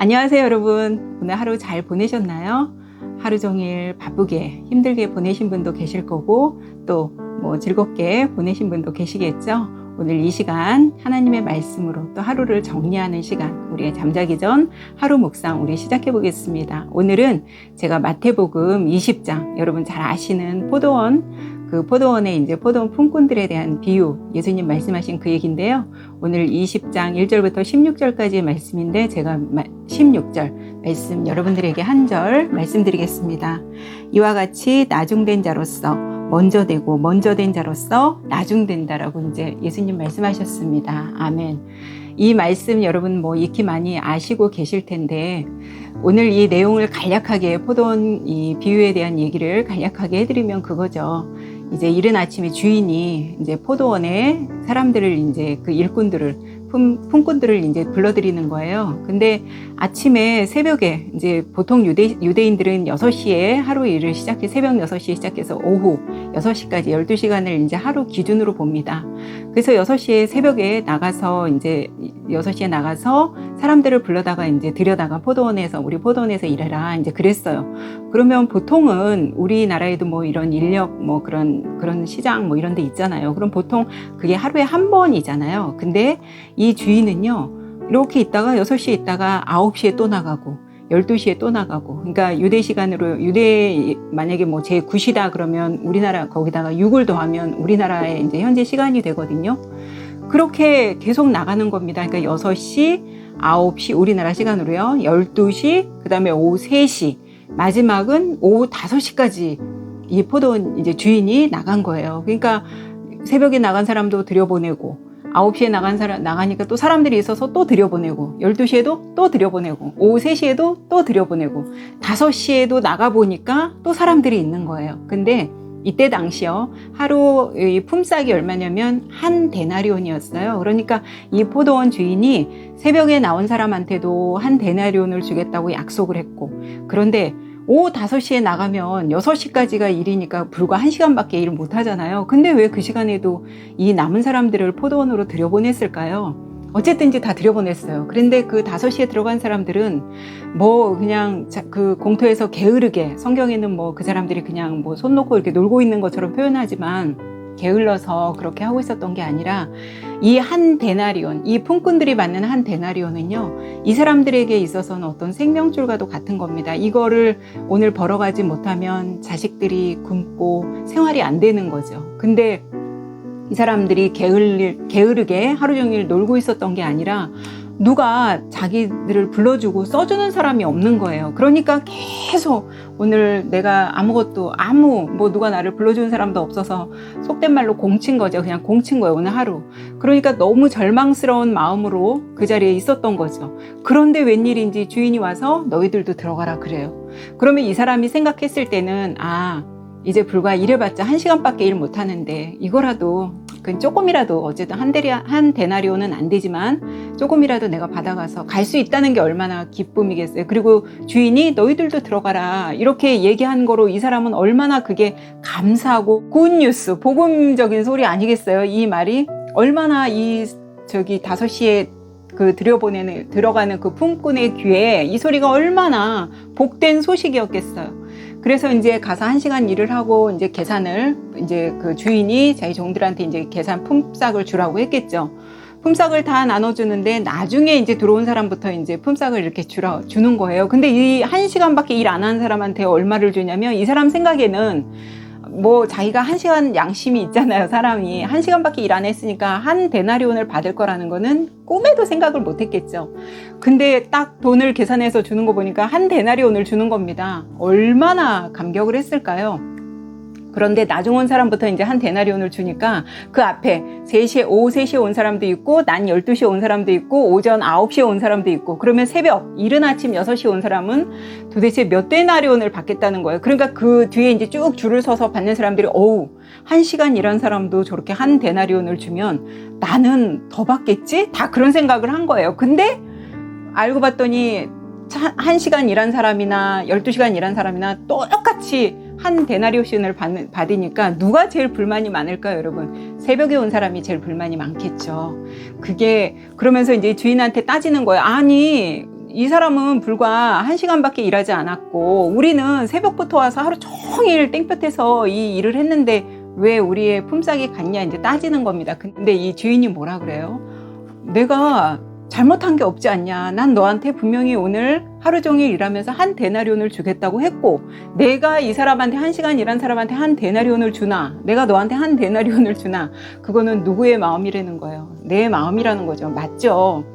안녕하세요, 여러분. 오늘 하루 잘 보내셨나요? 하루 종일 바쁘게 힘들게 보내신 분도 계실 거고 또 즐겁게 보내신 분도 계시겠죠? 오늘 이 시간 하나님의 말씀으로 또 하루를 정리하는 시간, 우리의 잠자기 전 하루 묵상 우리 시작해 보겠습니다. 오늘은 제가 마태복음 20장, 여러분 잘 아시는 포도원의 이제 포도원 품꾼들에 대한 비유, 예수님 말씀하신 그 얘기인데요. 오늘 20장 1절부터 16절까지의 말씀인데 제가 16절 말씀 여러분들에게 한 절 말씀드리겠습니다. 이와 같이 나중된 자로서 먼저 되고 먼저 된 자로서 나중된다라고 이제 예수님 말씀하셨습니다. 아멘. 이 말씀 여러분 익히 많이 아시고 계실 텐데 오늘 이 내용을 간략하게 포도원 이 비유에 대한 얘기를 간략하게 해드리면 그거죠. 이제 이른 아침에 주인이 이제 포도원에 사람들을 이제 그 일꾼들을 품꾼들을 이제 불러들이는 거예요. 근데 아침에 새벽에 이제 보통 유대인들은 6시에 하루 일을 시작해 새벽 6시에 시작해서 오후 6시까지 12시간을 이제 하루 기준으로 봅니다. 그래서 6시에 새벽에 나가서 이제 6시에 나가서 사람들을 불러다가 이제 들여다가 우리 포도원에서 일해라 이제 그랬어요. 그러면 보통은 우리나라에도 이런 인력 그런 시장 이런 데 있잖아요. 그럼 보통 그게 하루에 한 번이잖아요. 근데 이 주인은요, 이렇게 있다가 6시에 있다가 9시에 또 나가고 12시에 또 나가고, 그러니까 유대 시간으로 만약에 제 9시다 그러면 우리나라 거기다가 6을 더하면 우리나라의 이제 현재 시간이 되거든요. 그렇게 계속 나가는 겁니다. 그러니까 6시, 9시 우리나라 시간으로요. 12시, 그다음에 오후 3시, 마지막은 오후 5시까지 이 포도원 이제 주인이 나간 거예요. 그러니까 새벽에 나간 사람도 들여보내고 9시에 나가니까 또 사람들이 있어서 또 들여보내고 12시에도 또 들여보내고 오후 3시에도 또 들여보내고 5시에도 나가보니까 또 사람들이 있는 거예요. 근데 이때 당시요, 하루 이 품삯이 얼마냐면 한 데나리온이었어요. 그러니까 이 포도원 주인이 새벽에 나온 사람한테도 한 데나리온을 주겠다고 약속을 했고, 그런데 오후 5시에 나가면 6시까지가 일이니까 불과 1시간밖에 일을 못 하잖아요. 근데 왜 그 시간에도 이 남은 사람들을 포도원으로 들여보냈을까요? 어쨌든 이제 다 들여보냈어요. 그런데 그 5시에 들어간 사람들은 그냥 그 공터에서 게으르게, 성경에는 그 사람들이 그냥 손 놓고 이렇게 놀고 있는 것처럼 표현하지만 게을러서 그렇게 하고 있었던 게 아니라 이 한 데나리온, 이 품꾼들이 받는 한 데나리온은요, 이 사람들에게 있어서는 어떤 생명줄과도 같은 겁니다. 이거를 오늘 벌어가지 못하면 자식들이 굶고 생활이 안 되는 거죠. 근데 이 사람들이 게으르게 하루 종일 놀고 있었던 게 아니라 누가 자기들을 불러주고 써주는 사람이 없는 거예요. 그러니까 계속 오늘 내가 아무것도 누가 나를 불러주는 사람도 없어서 속된 말로 공친 거죠. 그냥 공친 거예요, 오늘 하루. 그러니까 너무 절망스러운 마음으로 그 자리에 있었던 거죠. 그런데 웬일인지 주인이 와서 너희들도 들어가라 그래요. 그러면 이 사람이 생각했을 때는 이제 불과 일해봤자 1시간밖에 일 못하는데 이거라도 조금이라도 어쨌든 한 데나리온은 안 되지만 조금이라도 내가 받아가서 갈 수 있다는 게 얼마나 기쁨이겠어요. 그리고 주인이 너희들도 들어가라 이렇게 얘기한 거로 이 사람은 얼마나 그게 감사하고 굿뉴스, 복음적인 소리 아니겠어요. 이 말이 얼마나 5시에 들어가는 그 품꾼의 귀에 이 소리가 얼마나 복된 소식이었겠어요. 그래서 이제 가서 1시간 일을 하고 이제 계산을 이제 그 주인이 자기 종들한테 이제 계산 품삯을 주라고 했겠죠. 품삯을 다 나눠주는데 나중에 이제 들어온 사람부터 이제 품삯을 이렇게 주는 거예요. 근데 이 1시간밖에 일 안 한 사람한테 얼마를 주냐면 이 사람 생각에는 자기가 1시간 양심이 있잖아요. 사람이 1시간밖에 일 안 했으니까 한 데나리온을 받을 거라는 거는 꿈에도 생각을 못 했겠죠. 근데 딱 돈을 계산해서 주는 거 보니까 한 데나리온을 주는 겁니다. 얼마나 감격을 했을까요? 그런데 나중 온 사람부터 이제 한 데나리온을 주니까 그 앞에 오후 3시에 온 사람도 있고 난 12시에 온 사람도 있고 오전 9시에 온 사람도 있고, 그러면 새벽 이른 아침 6시에 온 사람은 도대체 몇 데나리온을 받겠다는 거예요. 그러니까 그 뒤에 이제 쭉 줄을 서서 받는 사람들이 1시간 일한 사람도 저렇게 한 데나리온을 주면 나는 더 받겠지? 다 그런 생각을 한 거예요. 근데 알고 봤더니 1시간 일한 사람이나 12시간 일한 사람이나 똑같이 한 데나리온을 받으니까 누가 제일 불만이 많을까요, 여러분? 새벽에 온 사람이 제일 불만이 많겠죠. 그러면서 이제 주인한테 따지는 거예요. 아니, 이 사람은 불과 1시간밖에 일하지 않았고 우리는 새벽부터 와서 하루 종일 땡볕에서 이 일을 했는데 왜 우리의 품삯이 같냐 이제 따지는 겁니다. 근데 이 주인이 뭐라 그래요? 내가 잘못한 게 없지 않냐. 난 너한테 분명히 오늘 하루 종일 일하면서 한 데나리온을 주겠다고 했고 내가 이 사람한테 1시간 일한 사람한테 한 데나리온을 주나 내가 너한테 한 데나리온을 주나 그거는 누구의 마음이라는 거예요. 내 마음이라는 거죠. 맞죠?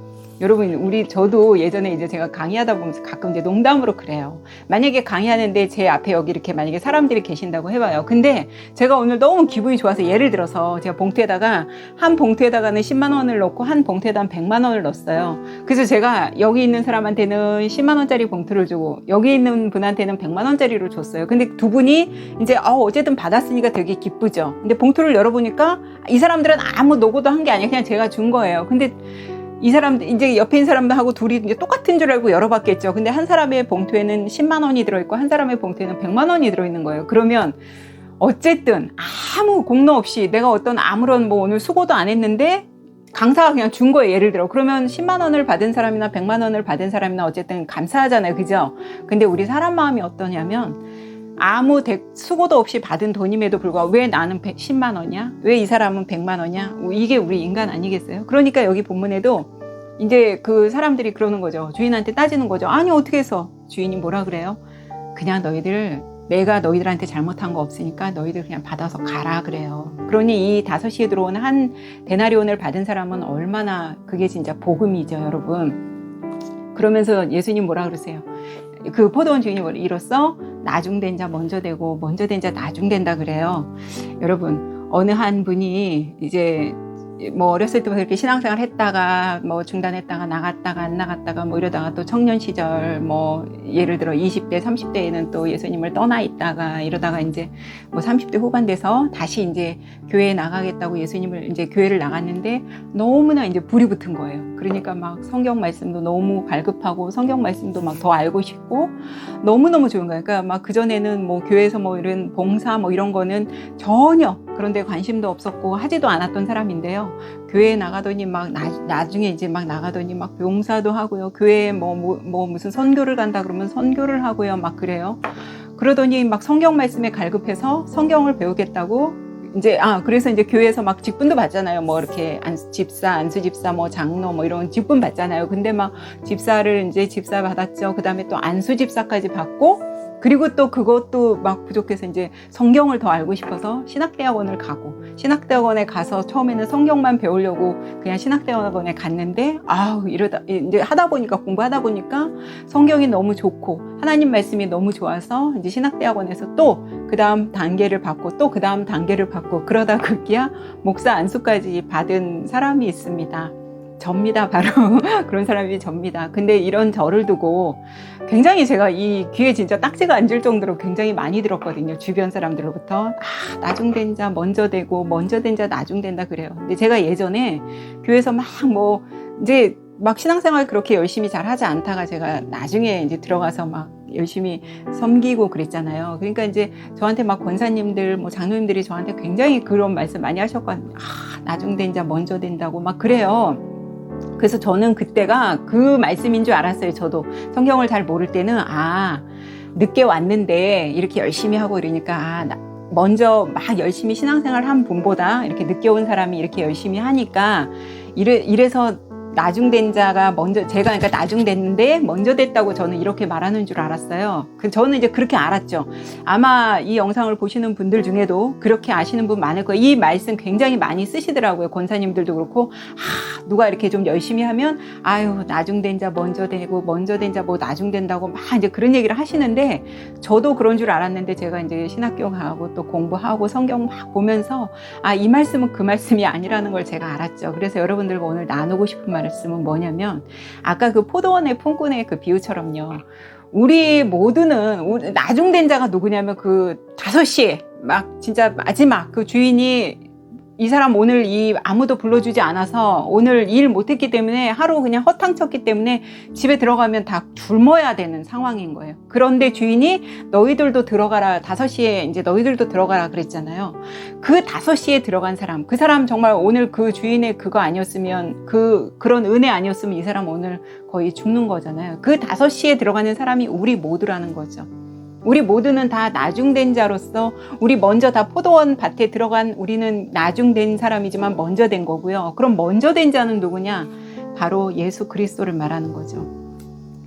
여러분, 저도 예전에 이제 제가 강의하다 보면서 가끔 이제 농담으로 그래요. 만약에 강의하는데 제 앞에 여기 이렇게 만약에 사람들이 계신다고 해봐요. 근데 제가 오늘 너무 기분이 좋아서 예를 들어서 제가 봉투에다가 한 봉투에다가는 10만 원을 넣고 한 봉투에다 100만 원을 넣었어요. 그래서 제가 여기 있는 사람한테는 10만 원짜리 봉투를 주고 여기 있는 분한테는 100만 원짜리를 줬어요. 근데 두 분이 이제 어쨌든 받았으니까 되게 기쁘죠. 근데 봉투를 열어보니까 이 사람들은 아무 노고도 한 게 아니에요. 그냥 제가 준 거예요. 근데 이 사람들 이제 옆에 있는 사람들하고 둘이 이제 똑같은 줄 알고 열어봤겠죠. 근데 한 사람의 봉투에는 10만 원이 들어있고 한 사람의 봉투에는 100만 원이 들어있는 거예요. 그러면 어쨌든 아무 공로 없이 내가 어떤 아무런 뭐 오늘 수고도 안 했는데 강사가 그냥 준 거예요. 예를 들어 그러면 10만 원을 받은 사람이나 100만 원을 받은 사람이나 어쨌든 감사하잖아요. 그죠? 근데 우리 사람 마음이 어떠냐면 아무 수고도 없이 받은 돈임에도 불구하고 왜 나는 10만 원이야? 왜 이 사람은 100만 원이야? 이게 우리 인간 아니겠어요? 그러니까 여기 본문에도 이제 그 사람들이 그러는 거죠. 주인한테 따지는 거죠. 아니 어떻게 해서? 주인이 뭐라 그래요? 그냥 내가 너희들한테 잘못한 거 없으니까 너희들 그냥 받아서 가라 그래요. 그러니 이 5시에 들어온 한 데나리온을 받은 사람은 얼마나 그게 진짜 복음이죠, 여러분. 그러면서 예수님 뭐라 그러세요? 그 포도원 주인이 이로써 나중된 자 먼저 되고 먼저 된 자 나중된다 그래요. 여러분, 어느 한 분이 이제 뭐 어렸을 때부터 이렇게 신앙생활 했다가 뭐 중단했다가 나갔다가 안 나갔다가 뭐 이러다가 또 청년 시절 뭐 예를 들어 20대 30대에는 또 예수님을 떠나 있다가 이러다가 이제 뭐 30대 후반 돼서 다시 이제 교회에 나가겠다고 예수님을 이제 교회를 나갔는데 너무나 이제 불이 붙은 거예요. 그러니까 막 성경 말씀도 너무 갈급하고 성경 말씀도 막 더 알고 싶고 너무너무 좋은 거예요. 그러니까 막 그전에는 뭐 교회에서 뭐 이런 봉사 뭐 이런 거는 전혀 그런 데 관심도 없었고 하지도 않았던 사람인데요. 교회에 나가더니 막 나중에 이제 막 나가더니 막 봉사도 하고요. 교회에 뭐 무슨 선교를 간다 그러면 선교를 하고요. 막 그래요. 그러더니 막 성경 말씀에 갈급해서 성경을 배우겠다고 이제 그래서 이제 교회에서 막 직분도 받잖아요. 뭐 이렇게 안수집사 뭐 장로 뭐 이런 직분 받잖아요. 근데 막 집사 받았죠. 그다음에 또 안수집사까지 받고 그리고 또 그것도 막 부족해서 이제 성경을 더 알고 싶어서 신학대학원을 가고 신학대학원에 가서 처음에는 성경만 배우려고 그냥 신학대학원에 갔는데 이러다 이제 공부하다 보니까 성경이 너무 좋고 하나님 말씀이 너무 좋아서 이제 신학대학원에서 또 그 다음 단계를 받고 또 그 다음 단계를 받고 그러다 급기야 목사 안수까지 받은 사람이 있습니다. 접니다. 바로 그런 사람이 접니다. 근데 이런 저를 두고 굉장히 제가 이 귀에 진짜 딱지가 앉을 정도로 굉장히 많이 들었거든요. 주변 사람들로부터 나중된 자 먼저 되고 먼저 된 자 나중된다 그래요. 근데 제가 예전에 교회에서 이제 신앙생활 그렇게 열심히 잘 하지 않다가 제가 나중에 이제 들어가서 막 열심히 섬기고 그랬잖아요. 그러니까 이제 저한테 막 권사님들, 뭐 장로님들이 저한테 굉장히 그런 말씀 많이 하셨거든요. 나중된 자 먼저 된다고 막 그래요. 그래서 저는 그때가 그 말씀인 줄 알았어요. 저도 성경을 잘 모를 때는 늦게 왔는데 이렇게 열심히 하고 이러니까 먼저 막 열심히 신앙생활 한 분보다 이렇게 늦게 온 사람이 이렇게 열심히 하니까 이래서 나중된 자가 제가 그러니까 나중됐는데 먼저 됐다고 저는 이렇게 말하는 줄 알았어요. 저는 이제 그렇게 알았죠. 아마 이 영상을 보시는 분들 중에도 그렇게 아시는 분 많을 거예요. 이 말씀 굉장히 많이 쓰시더라고요. 권사님들도 그렇고 누가 이렇게 좀 열심히 하면 나중된 자 먼저 되고 먼저 된 자 뭐 나중된다고 막 이제 그런 얘기를 하시는데 저도 그런 줄 알았는데 제가 이제 신학교 가고 또 공부하고 성경 막 보면서 이 말씀은 그 말씀이 아니라는 걸 제가 알았죠. 그래서 여러분들과 오늘 나누고 싶은 말씀은 뭐냐면 아까 그 포도원의 품꾼의 그 비유처럼요. 우리 모두는 나중된 자가 누구냐면 그 5시에 막 진짜 마지막 그 주인이 이 사람 오늘 아무도 불러주지 않아서 오늘 일 못했기 때문에 하루 그냥 허탕쳤기 때문에 집에 들어가면 다 굶어야 되는 상황인 거예요. 그런데 주인이 너희들도 들어가라, 5시에 이제 너희들도 들어가라 그랬잖아요. 그 5시에 들어간 사람, 그 사람 정말 오늘 그 주인의 그거 아니었으면, 그런 은혜 아니었으면 이 사람 오늘 거의 죽는 거잖아요. 그 5시에 들어가는 사람이 우리 모두라는 거죠. 우리 모두는 다 나중된 자로서, 우리 먼저 다 포도원 밭에 들어간 우리는 나중된 사람이지만 먼저 된 거고요. 그럼 먼저 된 자는 누구냐? 바로 예수 그리스도를 말하는 거죠.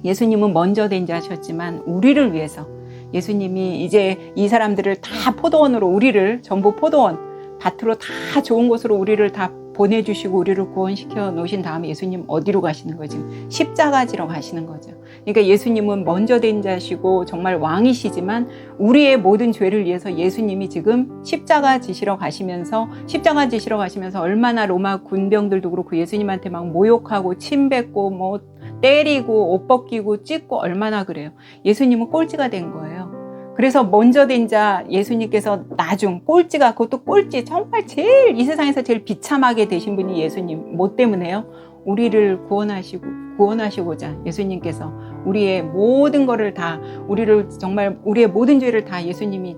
예수님은 먼저 된 자셨지만 우리를 위해서, 예수님이 이제 이 사람들을 다 포도원으로, 우리를 전부 포도원 밭으로 다 좋은 곳으로 우리를 다 보내주시고 우리를 구원시켜 놓으신 다음에 예수님 어디로 가시는 거죠? 십자가 지러 가시는 거죠. 그러니까 예수님은 먼저 된 자시고 정말 왕이시지만 우리의 모든 죄를 위해서 예수님이 지금 십자가 지시러 가시면서 얼마나 로마 군병들도 그렇고 예수님한테 막 모욕하고 침 뱉고 뭐 때리고 옷 벗기고 찢고 얼마나 그래요. 예수님은 꼴찌가 된 거예요. 그래서 먼저 된 자 예수님께서 나중 꼴찌가, 그것도 꼴찌, 정말 제일 이 세상에서 제일 비참하게 되신 분이 예수님. 뭐 때문에요? 우리를 구원하시고자 예수님께서 우리의 모든 거를 다, 우리를 정말 우리의 모든 죄를 다 예수님이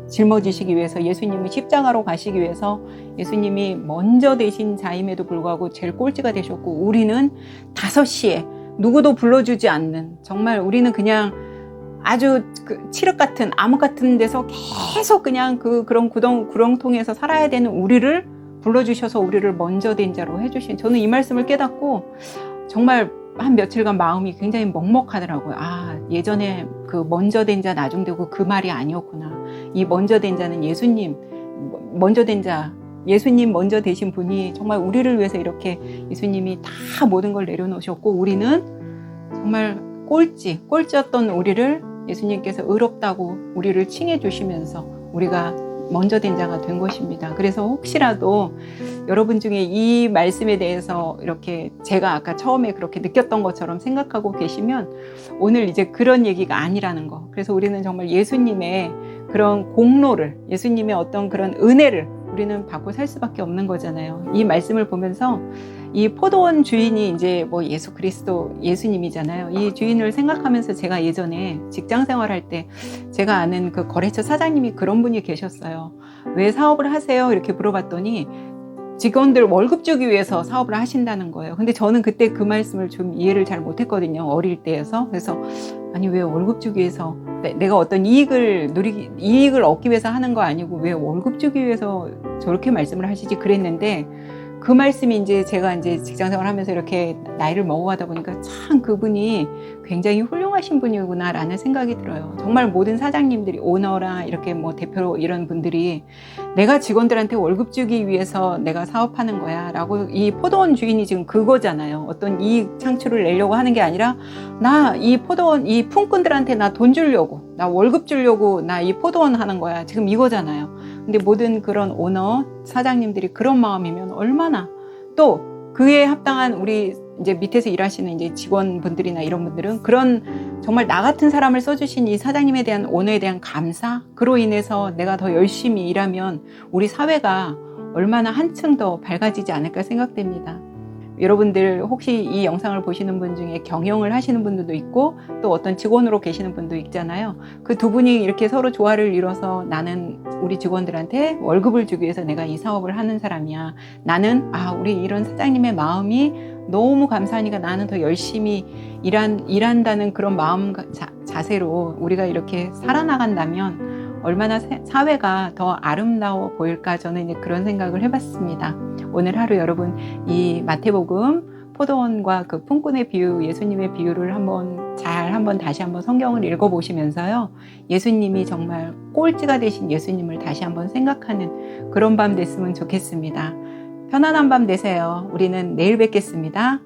짊어지시기 위해서, 예수님은 십자가로 가시기 위해서 예수님이 먼저 되신 자임에도 불구하고 제일 꼴찌가 되셨고, 우리는 5시에 누구도 불러주지 않는, 정말 우리는 그냥 아주 칠흑 같은, 암흑 같은 데서 계속 그냥 그런 구렁통에서 살아야 되는 우리를 불러주셔서 우리를 먼저 된 자로 해주신, 저는 이 말씀을 깨닫고 정말 한 며칠간 마음이 굉장히 먹먹하더라고요. 아, 예전에 그 먼저 된 자 나중되고 그 말이 아니었구나. 이 먼저 된 자는 예수님 먼저 되신 분이 정말 우리를 위해서 이렇게 예수님이 다 모든 걸 내려놓으셨고, 우리는 정말 꼴찌였던 우리를 예수님께서 의롭다고 우리를 칭해 주시면서 우리가 먼저 된 자가 된 것입니다. 그래서 혹시라도 여러분 중에 이 말씀에 대해서 이렇게 제가 아까 처음에 그렇게 느꼈던 것처럼 생각하고 계시면 오늘 이제 그런 얘기가 아니라는 거. 그래서 우리는 정말 예수님의 그런 공로를, 예수님의 어떤 그런 은혜를 우리는 받고 살 수밖에 없는 거잖아요. 이 말씀을 보면서 이 포도원 주인이 이제 뭐 예수 그리스도 예수님이잖아요. 이 주인을 생각하면서 제가 예전에 직장 생활할 때 제가 아는 그 거래처 사장님이 그런 분이 계셨어요. 왜 사업을 하세요? 이렇게 물어봤더니 직원들 월급 주기 위해서 사업을 하신다는 거예요. 근데 저는 그때 그 말씀을 좀 이해를 잘 못했거든요. 어릴 때여서. 그래서 아니 왜 월급 주기 위해서, 내가 어떤 이익을 얻기 위해서 하는 거 아니고 왜 월급 주기 위해서 저렇게 말씀을 하시지 그랬는데, 그 말씀이 이제 제가 이제 직장 생활 하면서 이렇게 나이를 먹어가다 보니까 참 그분이 굉장히 훌륭하신 분이구나라는 생각이 들어요. 정말 모든 사장님들이, 오너라 이렇게 뭐 대표 이런 분들이 내가 직원들한테 월급 주기 위해서 내가 사업하는 거야 라고, 이 포도원 주인이 지금 그거잖아요. 어떤 이익 창출을 내려고 하는 게 아니라 나 이 포도원, 이 품꾼들한테 나 돈 주려고, 나 월급 주려고 나 이 포도원 하는 거야, 지금 이거잖아요. 근데 모든 그런 오너, 사장님들이 그런 마음이면 얼마나, 또 그에 합당한 우리 이제 밑에서 일하시는 이제 직원분들이나 이런 분들은 그런 정말 나 같은 사람을 써주신 이 사장님에 대한, 오너에 대한 감사, 그로 인해서 내가 더 열심히 일하면 우리 사회가 얼마나 한층 더 밝아지지 않을까 생각됩니다. 여러분들 혹시 이 영상을 보시는 분 중에 경영을 하시는 분들도 있고 또 어떤 직원으로 계시는 분도 있잖아요. 그 두 분이 이렇게 서로 조화를 이뤄서 나는 우리 직원들한테 월급을 주기 위해서 내가 이 사업을 하는 사람이야. 나는 우리 이런 사장님의 마음이 너무 감사하니까 나는 더 열심히 일한다는 그런 마음 자세로 우리가 이렇게 살아나간다면 얼마나 사회가 더 아름다워 보일까, 저는 이제 그런 생각을 해봤습니다. 오늘 하루 여러분 이 마태복음 포도원과 그 품꾼의 비유, 예수님의 비유를 다시 한번 성경을 읽어보시면서요, 예수님이 정말 꼴찌가 되신 예수님을 다시 한번 생각하는 그런 밤 됐으면 좋겠습니다. 편안한 밤 되세요. 우리는 내일 뵙겠습니다.